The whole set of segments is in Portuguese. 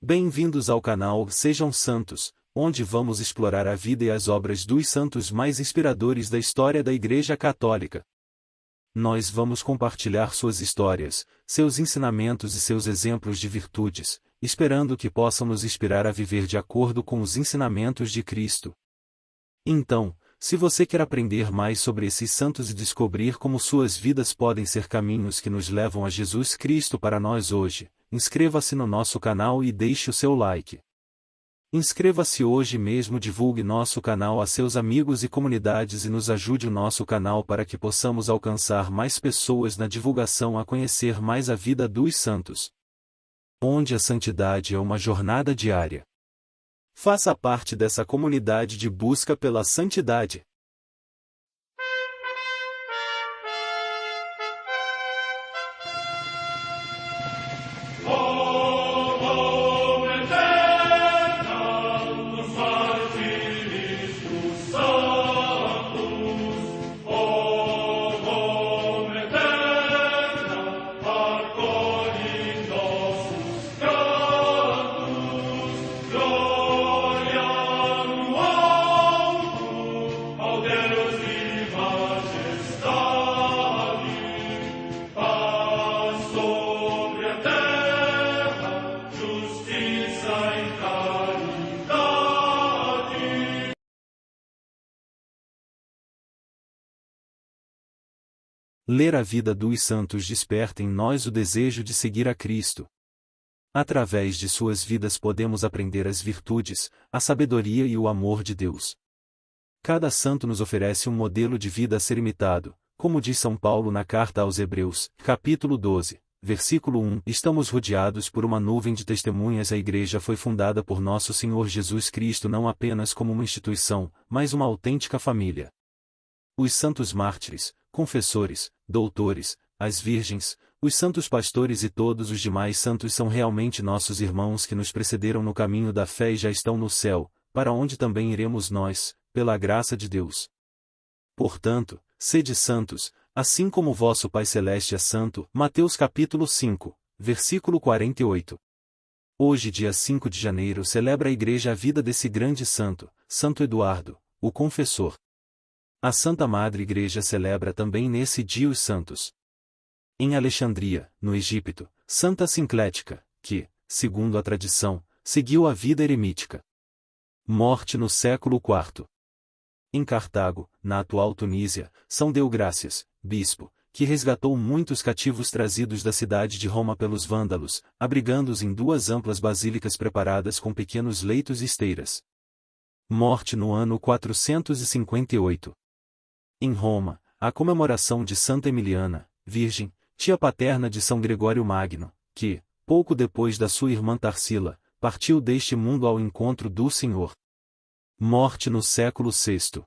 Bem-vindos ao canal Sejam Santos, onde vamos explorar a vida e as obras dos santos mais inspiradores da história da Igreja Católica. Nós vamos compartilhar suas histórias, seus ensinamentos e seus exemplos de virtudes, esperando que possam nos inspirar a viver de acordo com os ensinamentos de Cristo. Então, se você quer aprender mais sobre esses santos e descobrir como suas vidas podem ser caminhos que nos levam a Jesus Cristo para nós hoje, inscreva-se no nosso canal e deixe o seu like. Inscreva-se hoje mesmo, divulgue nosso canal a seus amigos e comunidades e nos ajude o nosso canal para que possamos alcançar mais pessoas na divulgação a conhecer mais a vida dos santos. Onde a santidade é uma jornada diária. Faça parte dessa comunidade de busca pela santidade. Ler a vida dos santos desperta em nós o desejo de seguir a Cristo. Através de suas vidas podemos aprender as virtudes, a sabedoria e o amor de Deus. Cada santo nos oferece um modelo de vida a ser imitado, como diz São Paulo na carta aos Hebreus, capítulo 12, versículo 1. Estamos rodeados por uma nuvem de testemunhas. A Igreja foi fundada por nosso Senhor Jesus Cristo não apenas como uma instituição, mas uma autêntica família. Os santos mártires, confessores, doutores, as virgens, os santos pastores e todos os demais santos são realmente nossos irmãos que nos precederam no caminho da fé e já estão no céu, para onde também iremos nós, pela graça de Deus. Portanto, sede santos, assim como vosso Pai Celeste é santo. Mateus capítulo 5, versículo 48. Hoje, dia 5 de janeiro, celebra a Igreja a vida desse grande santo, Santo Eduardo, o Confessor. A Santa Madre Igreja celebra também nesse dia os santos. Em Alexandria, no Egito, Santa Sinclética, que, segundo a tradição, seguiu a vida eremítica. Morte no século IV. Em Cartago, na atual Tunísia, São Deográcias, bispo, que resgatou muitos cativos trazidos da cidade de Roma pelos vândalos, abrigando-os em duas amplas basílicas preparadas com pequenos leitos e esteiras. Morte no ano 458. Em Roma, a comemoração de Santa Emiliana, virgem, tia paterna de São Gregório Magno, que, pouco depois da sua irmã Tarsila, partiu deste mundo ao encontro do Senhor. Morte no século VI.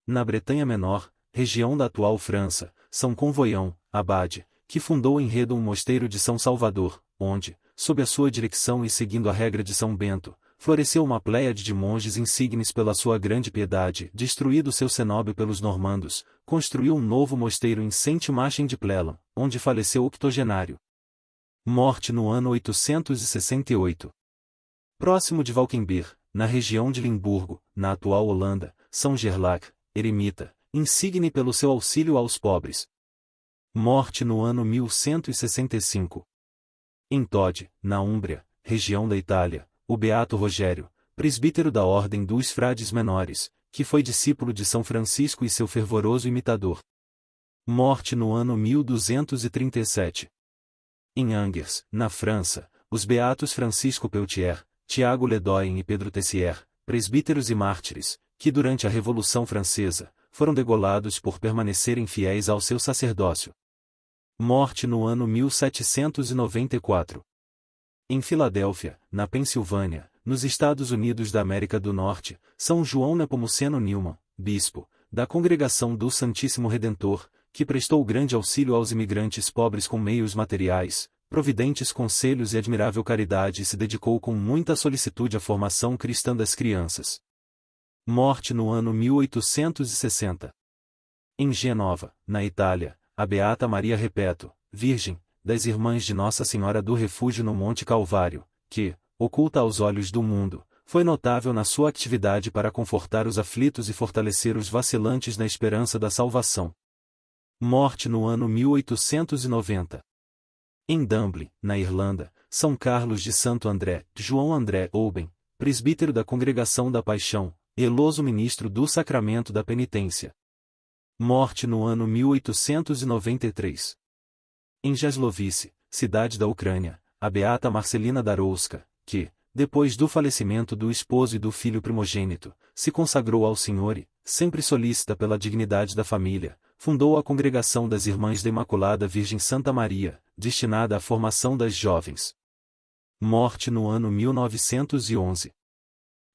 Na Bretanha Menor, região da atual França, São Convoião, abade, que fundou em Redon um mosteiro de São Salvador, onde, sob a sua direção e seguindo a regra de São Bento, floresceu uma pléiade de monges insignes pela sua grande piedade. Destruído seu cenóbio pelos normandos, construiu um novo mosteiro em Saint-Martin-de-Plélan, onde faleceu octogenário. Morte no ano 868. Próximo de Valkenburg, na região de Limburgo, na atual Holanda, São Gerlach, eremita, insigne pelo seu auxílio aos pobres. Morte no ano 1165. Em Todi, na Úmbria, região da Itália, o beato Rogério, presbítero da Ordem dos Frades Menores, que foi discípulo de São Francisco e seu fervoroso imitador. Morte no ano 1237. Em Angers, na França, os beatos Francisco Peltier, Tiago Ledoyen e Pedro Tessier, presbíteros e mártires, que durante a Revolução Francesa, foram degolados por permanecerem fiéis ao seu sacerdócio. Morte no ano 1794. Em Filadélfia, na Pensilvânia, nos Estados Unidos da América do Norte, São João Nepomuceno Newman, bispo, da Congregação do Santíssimo Redentor, que prestou grande auxílio aos imigrantes pobres com meios materiais, providentes conselhos e admirável caridade e se dedicou com muita solicitude à formação cristã das crianças. Morte no ano 1860. Em Genova, na Itália, a beata Maria Repeto, virgem, das Irmãs de Nossa Senhora do Refúgio no Monte Calvário, que, oculta aos olhos do mundo, foi notável na sua atividade para confortar os aflitos e fortalecer os vacilantes na esperança da salvação. Morte no ano 1890. Em Dublin, na Irlanda, São Carlos de Santo André, João André Oben, presbítero da Congregação da Paixão, eloso ministro do Sacramento da Penitência. Morte no ano 1893. Em Jaslovice, cidade da Ucrânia, a beata Marcelina Darouska, que, depois do falecimento do esposo e do filho primogênito, se consagrou ao Senhor e, sempre solícita pela dignidade da família, fundou a Congregação das Irmãs da Imaculada Virgem Santa Maria, destinada à formação das jovens. Morte no ano 1911.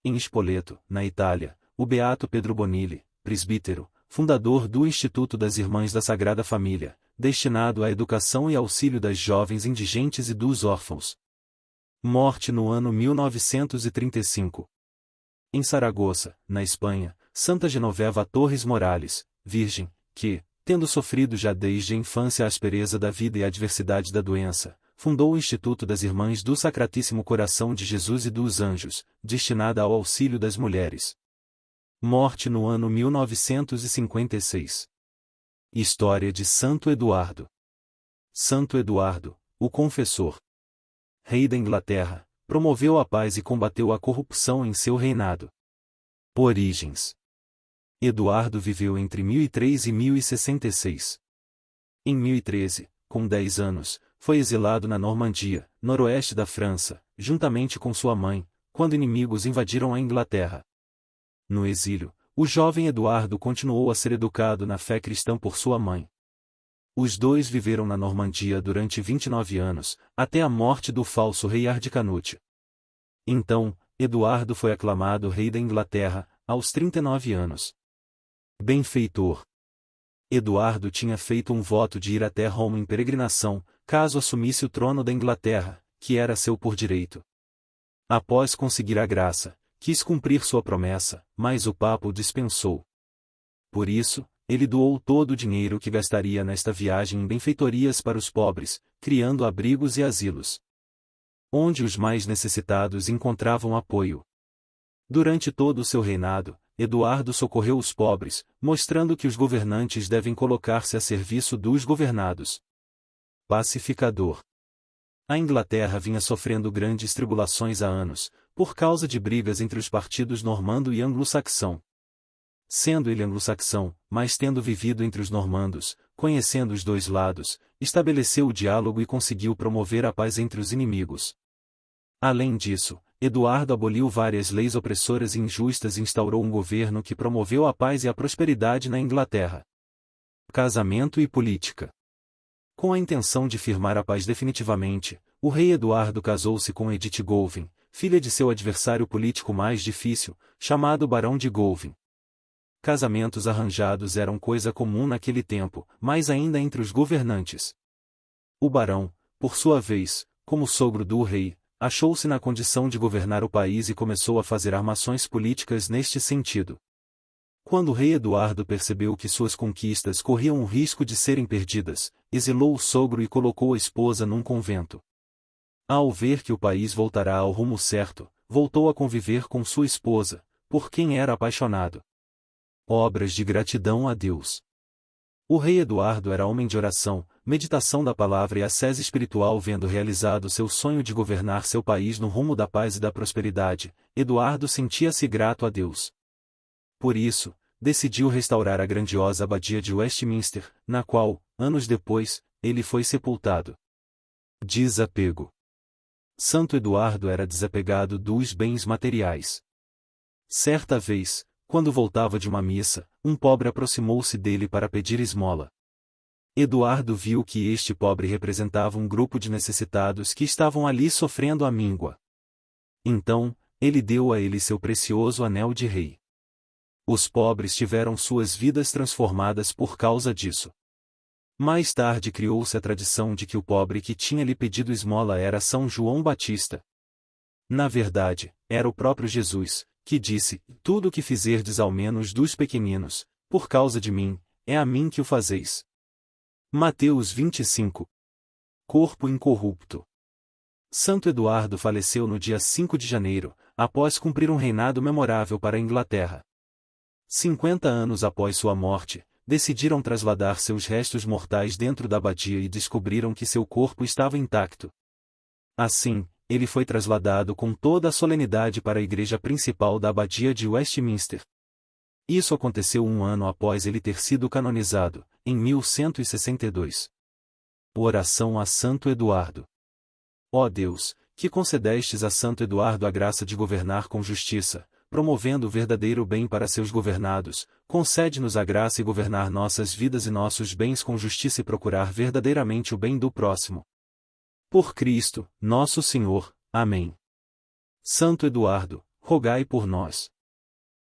Em Spoleto, na Itália, o beato Pedro Bonilli, presbítero, fundador do Instituto das Irmãs da Sagrada Família, destinado à educação e auxílio das jovens indigentes e dos órfãos. Morte no ano 1935. Em Saragoça, na Espanha, Santa Genoveva Torres Morales, virgem, que, tendo sofrido já desde a infância a aspereza da vida e a adversidade da doença, fundou o Instituto das Irmãs do Sacratíssimo Coração de Jesus e dos Anjos, destinada ao auxílio das mulheres. Morte no ano 1956. História de Santo Eduardo. Santo Eduardo, o Confessor, rei da Inglaterra, promoveu a paz e combateu a corrupção em seu reinado. Origens. Eduardo viveu entre 1003 e 1066. Em 1013, com 10 anos, foi exilado na Normandia, noroeste da França, juntamente com sua mãe, quando inimigos invadiram a Inglaterra. No exílio, o jovem Eduardo continuou a ser educado na fé cristã por sua mãe. Os dois viveram na Normandia durante 29 anos, até a morte do falso rei Hardicanute. Então, Eduardo foi aclamado rei da Inglaterra, aos 39 anos. Benfeitor. Eduardo tinha feito um voto de ir até Roma em peregrinação, caso assumisse o trono da Inglaterra, que era seu por direito. Após conseguir a graça, quis cumprir sua promessa, mas o Papa o dispensou. Por isso, ele doou todo o dinheiro que gastaria nesta viagem em benfeitorias para os pobres, criando abrigos e asilos, onde os mais necessitados encontravam apoio. Durante todo o seu reinado, Eduardo socorreu os pobres, mostrando que os governantes devem colocar-se a serviço dos governados. Pacificador. A Inglaterra vinha sofrendo grandes tribulações há anos, por causa de brigas entre os partidos normando e anglo-saxão. Sendo ele anglo-saxão, mas tendo vivido entre os normandos, conhecendo os dois lados, estabeleceu o diálogo e conseguiu promover a paz entre os inimigos. Além disso, Eduardo aboliu várias leis opressoras e injustas e instaurou um governo que promoveu a paz e a prosperidade na Inglaterra. Casamento e política. Com a intenção de firmar a paz definitivamente, o rei Eduardo casou-se com Edith Goulvin, filha de seu adversário político mais difícil, chamado Barão de Goulvin. Casamentos arranjados eram coisa comum naquele tempo, mas ainda entre os governantes. O barão, por sua vez, como sogro do rei, achou-se na condição de governar o país e começou a fazer armações políticas neste sentido. Quando o rei Eduardo percebeu que suas conquistas corriam o risco de serem perdidas, exilou o sogro e colocou a esposa num convento. Ao ver que o país voltará ao rumo certo, voltou a conviver com sua esposa, por quem era apaixonado. Obras de gratidão a Deus. O rei Eduardo era homem de oração, meditação da palavra e ascese espiritual. Vendo realizado seu sonho de governar seu país no rumo da paz e da prosperidade, Eduardo sentia-se grato a Deus. Por isso, decidiu restaurar a grandiosa abadia de Westminster, na qual, anos depois, ele foi sepultado. Desapego. Santo Eduardo era desapegado dos bens materiais. Certa vez, quando voltava de uma missa, um pobre aproximou-se dele para pedir esmola. Eduardo viu que este pobre representava um grupo de necessitados que estavam ali sofrendo a míngua. Então, ele deu a ele seu precioso anel de rei. Os pobres tiveram suas vidas transformadas por causa disso. Mais tarde criou-se a tradição de que o pobre que tinha lhe pedido esmola era São João Batista. Na verdade, era o próprio Jesus, que disse: "Tudo o que fizerdes ao menos dos pequeninos, por causa de mim, é a mim que o fazeis." Mateus 25. Corpo incorrupto. Santo Eduardo faleceu no dia 5 de janeiro, após cumprir um reinado memorável para a Inglaterra. 50 anos após sua morte, decidiram trasladar seus restos mortais dentro da abadia e descobriram que seu corpo estava intacto. Assim, ele foi trasladado com toda a solenidade para a igreja principal da abadia de Westminster. Isso aconteceu um ano após ele ter sido canonizado, em 1162. Oração a Santo Eduardo. Ó Deus, que concedestes a Santo Eduardo a graça de governar com justiça, promovendo o verdadeiro bem para seus governados, concede-nos a graça e governar nossas vidas e nossos bens com justiça e procurar verdadeiramente o bem do próximo. Por Cristo, nosso Senhor. Amém. Santo Eduardo, rogai por nós.